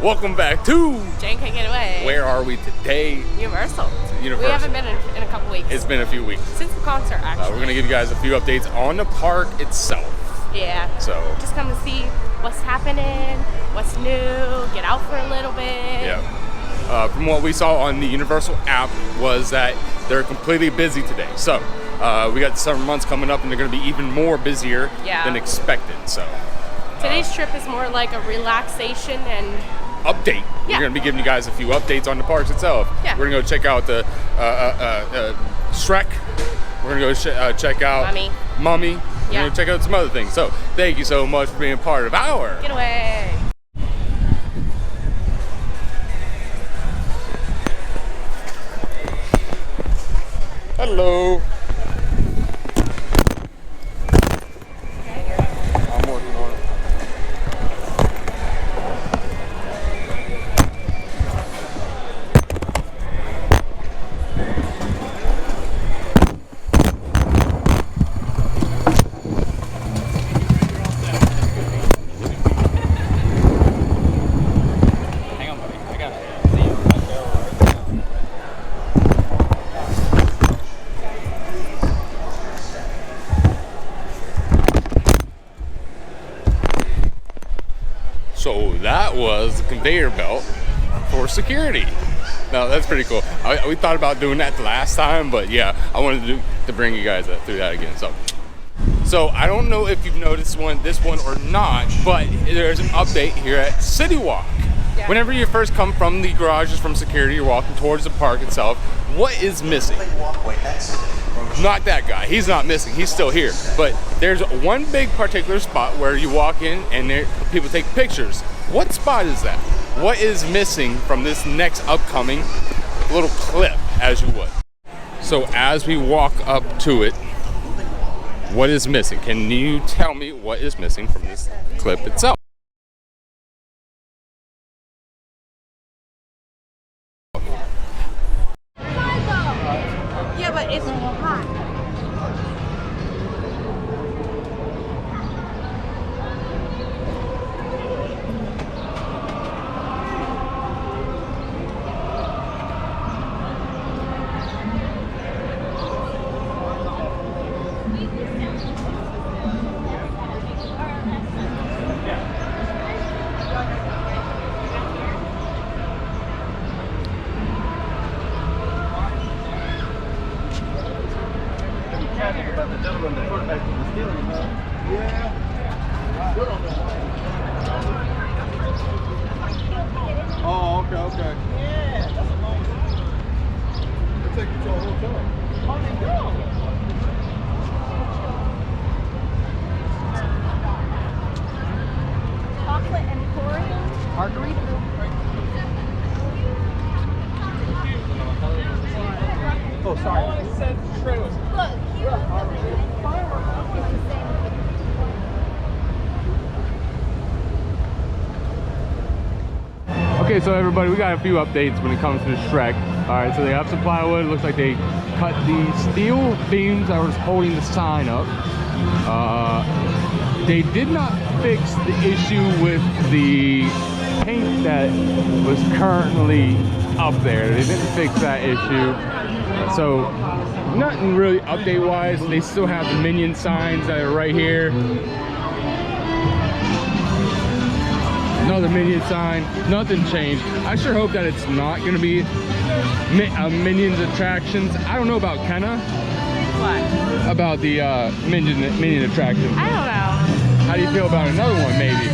Welcome back to Getaway. Where are we today? Universal. Universal. We haven't been in a couple weeks. It's been a few weeks. Since the concert, actually. We're going to give you guys a few updates on the park itself. Yeah. So just come to see what's happening, what's new, get out for a little bit. Yeah. From what we saw on the Universal app was that they're completely busy today. So we got the summer months coming up and they're going to be even more busier than expected. So today's trip is more like a relaxation and update. We're going to be giving you guys a few updates on the parks itself. Yeah. We're going to go check out the Shrek. We're going to go check out Mummy. We're going to check out some other things. So thank you so much for being part of our Getaway. Hello. I'm working on it. Hang on, buddy. I got it. So that was the conveyor belt for security. Now that's pretty cool. We thought about doing that the last time, but yeah, I wanted to bring you guys through that again. So I don't know if you've noticed this one or not, but there's an update here at CityWalk. Yeah. Whenever you first come from the garages from security, you're walking towards the park itself. What is missing? Not that guy. He's not missing. He's still here. But there's one big particular spot where you walk in and people take pictures. What spot is that? What is missing from this next upcoming little clip, as you would? So as we walk up to it, what is missing? Can you tell me what is missing from this clip itself? Yeah, but it's hot. Oh, okay. Yeah, that's a long time. They'll take you to a hotel. Oh, they do? Chocolate and Korean margarita. Oh, sorry. I said trailers. Okay, so everybody, we got a few updates when it comes to Shrek. All right, so they have some plywood. It looks like they cut the steel beams that was holding the sign up. They did not fix the issue with the paint that was currently up there. They didn't fix that issue. So nothing really update-wise. They still have the Minion signs that are right here. Another Minion sign, nothing changed. I sure hope that it's not going to be a Minions attractions. I don't know about Kenna. What? About the Minion attraction. I don't know. How do you feel about another one, maybe?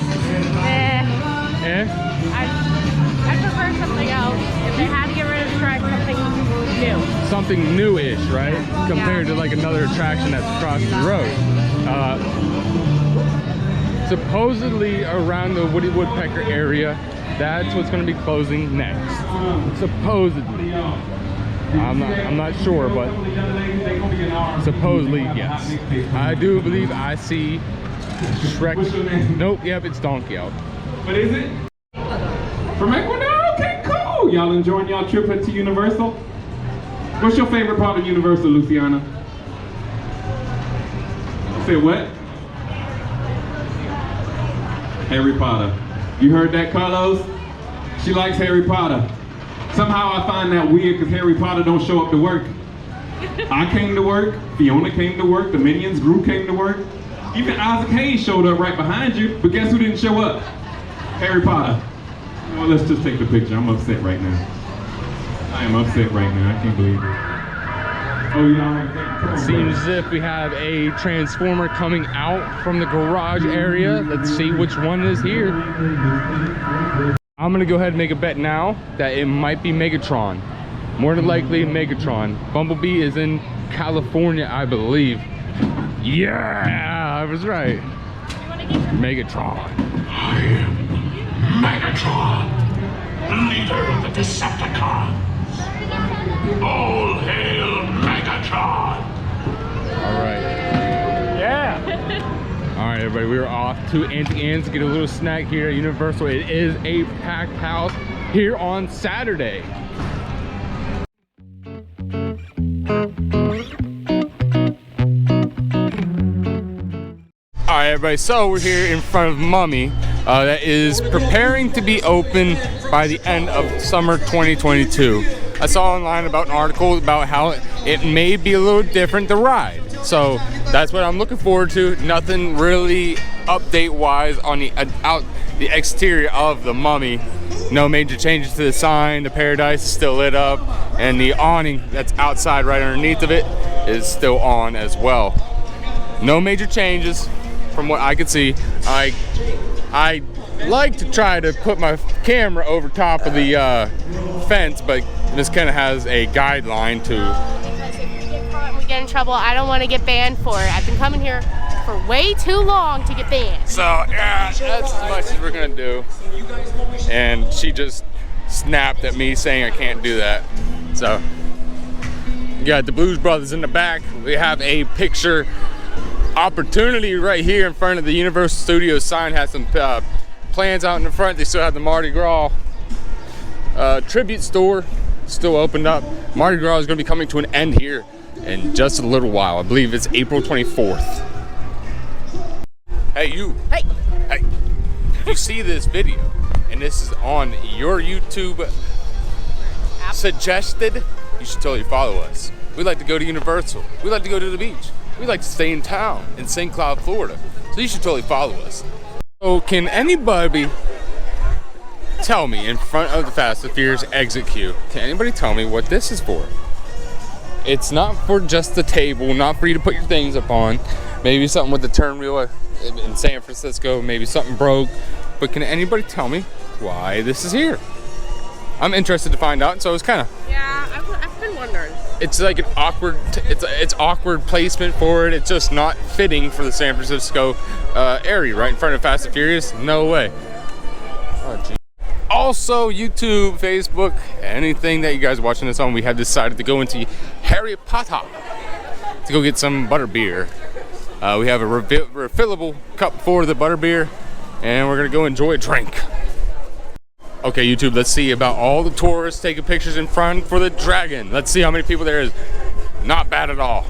I prefer something else. If they had to get rid of Shrek, something new. Something new-ish, right? Compared to like another attraction that's across the road. Supposedly around the Woody Woodpecker area, that's what's going to be closing next. Supposedly. I'm not sure, but supposedly, yes. I do believe I see Shrek. Nope, yep, it's Donkey out. What is it? From Ecuador? Okay, cool. Y'all enjoying y'all trip to Universal? What's your favorite part of Universal, Luciana? Say what? Harry Potter. You heard that, Carlos? She likes Harry Potter. Somehow I find that weird because Harry Potter don't show up to work. I came to work, Fiona came to work, the Minions group came to work. Even Isaac Hayes showed up right behind you, but guess who didn't show up? Harry Potter. Well, let's just take the picture. I'm upset right now. I am upset right now. I can't believe it. Oh, you know, Seems as if we have a transformer coming out from the garage area. Let's see which one is here. I'm gonna go ahead and make a bet now that it might be Megatron. More than likely Megatron. Bumblebee is in California, I believe. Yeah, I was right. Megatron. I am Megatron, leader of the Decepticons. All hail Megatron! All right. Yeah. All right, everybody, we are off to Auntie Anne's to get a little snack here at Universal. It is a packed house here on Saturday. All right, everybody, so we're here in front of Mummy that is preparing to be open by the end of summer 2022. I saw online about an article about how it may be a little different to ride. So that's what I'm looking forward to. Nothing really update-wise on the exterior of the Mummy. No major changes to the sign. The Paradise is still lit up, and the awning that's outside right underneath of it is still on as well. No major changes from what I could see. I like to try to put my camera over top of the fence, but this kind of has a guideline to. Because if we get caught and we get in trouble, I don't want to get banned for it. I've been coming here for way too long to get banned. So yeah, that's as much as we're gonna do. And she just snapped at me saying I can't do that. So you got the Blues Brothers in the back. We have a picture opportunity right here in front of the Universal Studios sign. Has some plans out in the front. They still have the Mardi Gras tribute store still opened up. Mardi Gras is going to be coming to an end here in just a little while. I believe it's April 24th. Hey, you. Hey. Hey. If you see this video and this is on your YouTube suggested, you should totally follow us. We like to go to Universal. We like to go to the beach. We like to stay in town in St. Cloud, Florida. So you should totally follow us. So can anybody tell me in front of the Fast and Furious exit queue, can anybody tell me what this is for? It's not for just the table, not for you to put your things up on. Maybe something with the turn wheel in San Francisco, maybe something broke. But can anybody tell me why this is here? I'm interested to find out, so it's kind of... Yeah, I've been wondering. It's like an awkward, it's awkward placement for it. It's just not fitting for the San Francisco area, right in front of Fast and Furious. No way. Oh, geez. Also, YouTube, Facebook, anything that you guys are watching this on, we have decided to go into Harry Potter to go get some butterbeer. We have a refillable cup for the butterbeer, and we're gonna go enjoy a drink. Okay, YouTube, let's see about all the tourists taking pictures in front for the dragon. Let's see how many people there is. Not bad at all.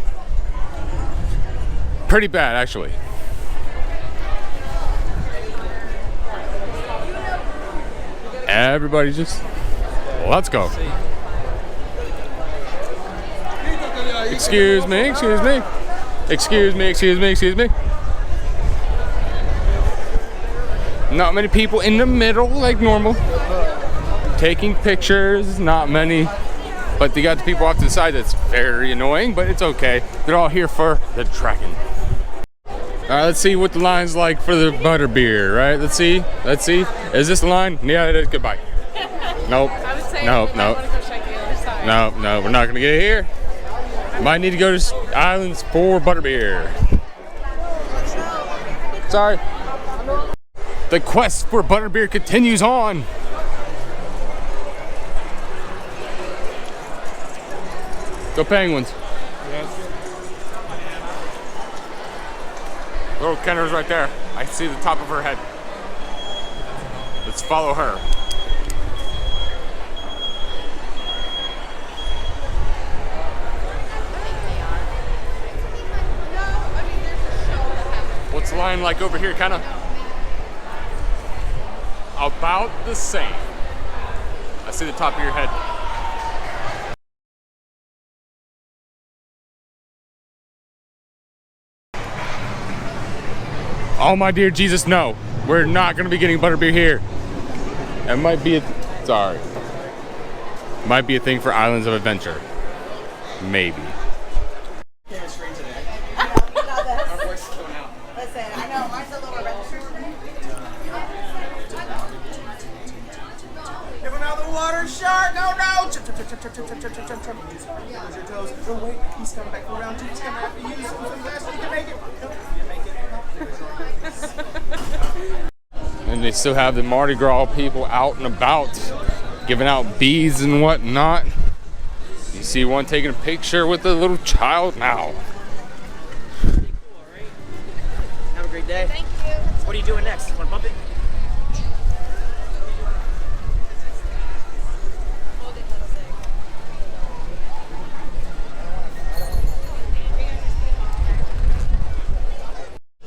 Pretty bad, actually. Everybody just, let's go. Excuse me, excuse me. Excuse me, excuse me, excuse me. Not many people in the middle like normal. Taking pictures, not many. But they got the people off to the side that's very annoying, but it's okay. They're all here for the dragon. All right, let's see what the line's like for the butterbeer, right? Let's see, let's see. Is this the line? Yeah, it is. Goodbye. Nope. I would say nope, no. nope. No, no, we're not gonna get it here. Might need to go to Islands for butterbeer. Sorry. The quest for butterbeer continues on. Go Penguins. Little Kenner's right there. I see the top of her head. Let's follow her. What's the line like over here, kind of? about the same. I see the top of your head. Oh my dear Jesus, no. We're not gonna be getting butterbeer here. That might be sorry. Might be a thing for Islands of Adventure. Maybe. Chemistry today. Our voice is going out. Listen, I know mine's a little registered. Everyone out of the water, shark! Oh no! Chip, chip, chip, chip, chip, chip, chip, chip, chip, chip. Use your toes. Oh wait, he's coming back for round 2. He's coming after you. So fast, you can make it. Nope, you didn't make it. And they still have the Mardi Gras people out and about, giving out beads and whatnot. You see one taking a picture with a little child now. Have a great day. Thank you. What are you doing next? Want to bump it?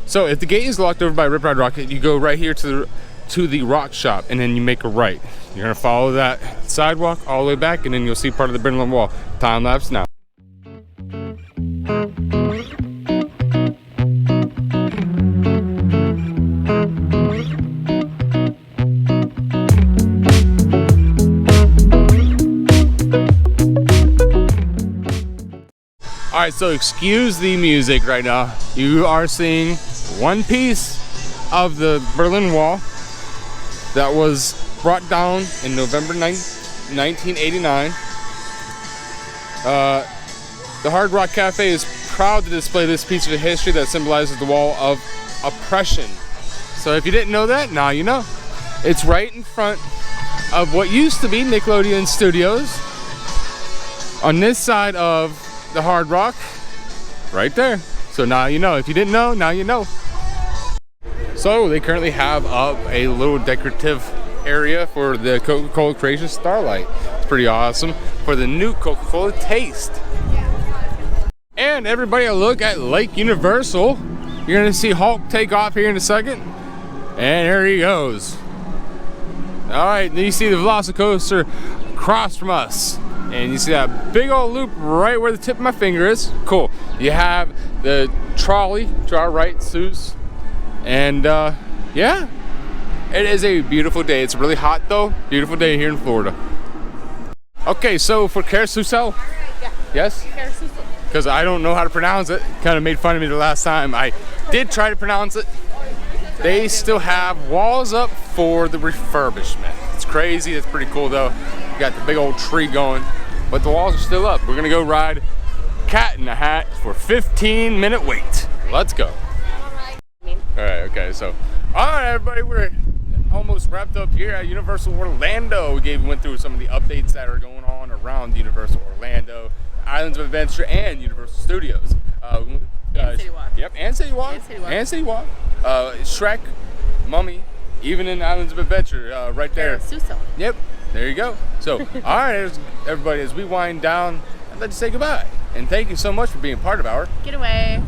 So if the gate is locked over by Rip Ride Rocket, you go right here to the rock shop, and then you make a right. You're gonna follow that sidewalk all the way back, and then you'll see part of the Berlin Wall. Time lapse now. All right, so excuse the music right now. You are seeing one piece of the Berlin Wall that was brought down in November 1989. The Hard Rock Cafe is proud to display this piece of history that symbolizes the wall of oppression. So if you didn't know that, now you know. It's right in front of what used to be Nickelodeon Studios. On this side of the Hard Rock, right there. So now you know. If you didn't know, now you know. So they currently have up a little decorative area for the Coca-Cola Creation Starlight. It's pretty awesome for the new Coca-Cola taste. And everybody, a look at Lake Universal. You're gonna see Hulk take off here in a second. And there he goes. All right, then you see the Velocicoaster across from us. And you see that big old loop right where the tip of my finger is. Cool. You have the trolley to our right, Seuss. And yeah, it is a beautiful day. It's really hot though. Beautiful day here in Florida. Okay, so for Carousel, Yeah. yes? Because I don't know how to pronounce it. Kind of made fun of me the last time. I did try to pronounce it. They still have walls up for the refurbishment. It's crazy. It's pretty cool though. You got the big old tree going, but the walls are still up. We're gonna go ride Cat in the Hat for 15-minute wait. Let's go. All right, okay, so, all right, everybody, we're almost wrapped up here at Universal Orlando. We went through some of the updates that are going on around Universal Orlando, Islands of Adventure, and Universal Studios. And CityWalk. Yep, and CityWalk. And CityWalk. Shrek, Mummy, even in Islands of Adventure, right there. Suso. Yep, there you go. So, all right, everybody, as we wind down, I'd like to say goodbye. And thank you so much for being part of our Getaway.